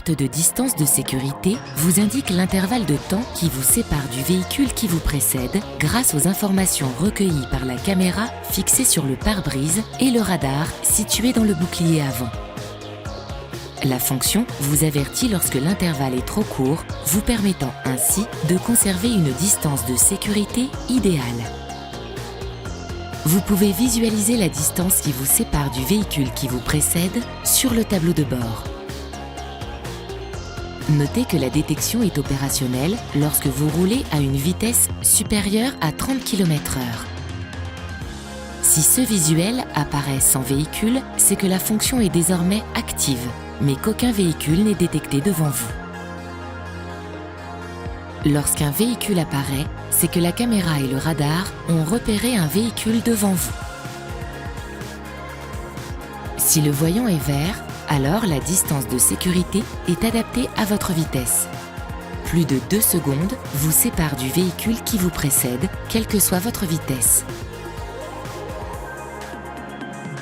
L'alerte de distance de sécurité vous indique l'intervalle de temps qui vous sépare du véhicule qui vous précède grâce aux informations recueillies par la caméra fixée sur le pare-brise et le radar situé dans le bouclier avant. La fonction vous avertit lorsque l'intervalle est trop court, vous permettant ainsi de conserver une distance de sécurité idéale. Vous pouvez visualiser la distance qui vous sépare du véhicule qui vous précède sur le tableau de bord. Notez que la détection est opérationnelle lorsque vous roulez à une vitesse supérieure à 30 km/h. Si ce visuel apparaît sans véhicule, c'est que la fonction est désormais active, mais qu'aucun véhicule n'est détecté devant vous. Lorsqu'un véhicule apparaît, c'est que la caméra et le radar ont repéré un véhicule devant vous. Si le voyant est vert, alors la distance de sécurité est adaptée à votre vitesse. Plus de 2 secondes vous séparent du véhicule qui vous précède, quelle que soit votre vitesse.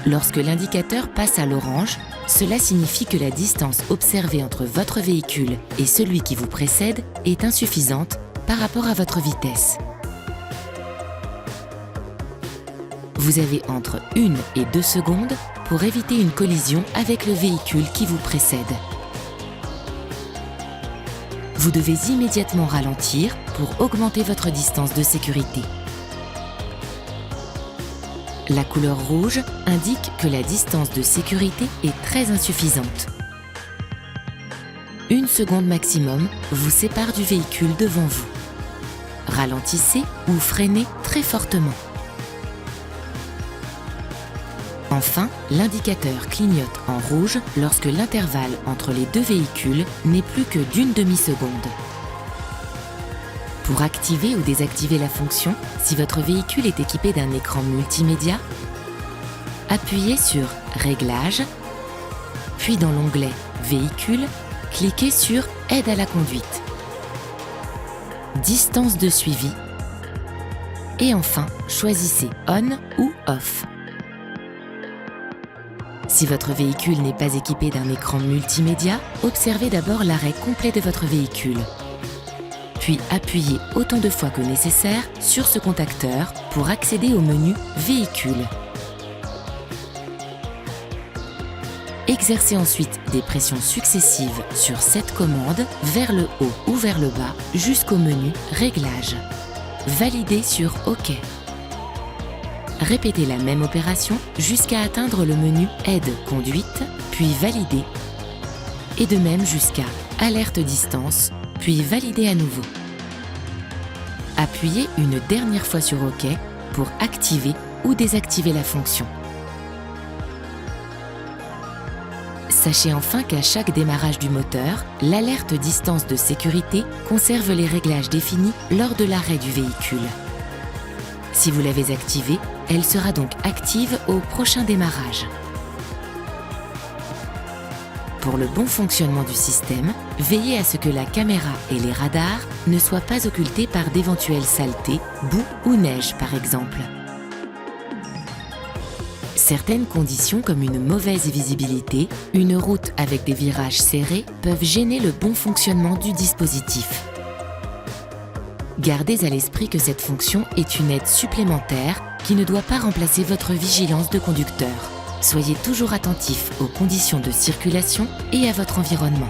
Lorsque l'indicateur passe à l'orange, cela signifie que la distance observée entre votre véhicule et celui qui vous précède est insuffisante par rapport à votre vitesse. Vous avez entre 1 et 2 secondes pour éviter une collision avec le véhicule qui vous précède. Vous devez immédiatement ralentir pour augmenter votre distance de sécurité. La couleur rouge indique que la distance de sécurité est très insuffisante. 1 seconde maximum vous sépare du véhicule devant vous. Ralentissez ou freinez très fortement. Enfin, l'indicateur clignote en rouge lorsque l'intervalle entre les deux véhicules n'est plus que d'1 demi-seconde. Pour activer ou désactiver la fonction, si votre véhicule est équipé d'un écran multimédia, appuyez sur « Réglages », puis dans l'onglet « Véhicule », cliquez sur « Aide à la conduite », distance de suivi et enfin choisissez « On » ou « Off ». Si votre véhicule n'est pas équipé d'un écran multimédia, observez d'abord l'arrêt complet de votre véhicule. Puis appuyez autant de fois que nécessaire sur ce contacteur pour accéder au menu « Véhicule ». Exercez ensuite des pressions successives sur cette commande vers le haut ou vers le bas jusqu'au menu « Réglages ». Validez sur « OK ». Répétez la même opération jusqu'à atteindre le menu « Aide conduite », puis « Valider ». Et de même jusqu'à « Alerte distance », puis « Valider à nouveau ». Appuyez une dernière fois sur « OK » pour activer ou désactiver la fonction. Sachez enfin qu'à chaque démarrage du moteur, l'alerte distance de sécurité conserve les réglages définis lors de l'arrêt du véhicule. Si vous l'avez activée, elle sera donc active au prochain démarrage. Pour le bon fonctionnement du système, veillez à ce que la caméra et les radars ne soient pas occultés par d'éventuelles saletés, boue ou neige par exemple. Certaines conditions comme une mauvaise visibilité, une route avec des virages serrés peuvent gêner le bon fonctionnement du dispositif. Gardez à l'esprit que cette fonction est une aide supplémentaire qui ne doit pas remplacer votre vigilance de conducteur. Soyez toujours attentif aux conditions de circulation et à votre environnement.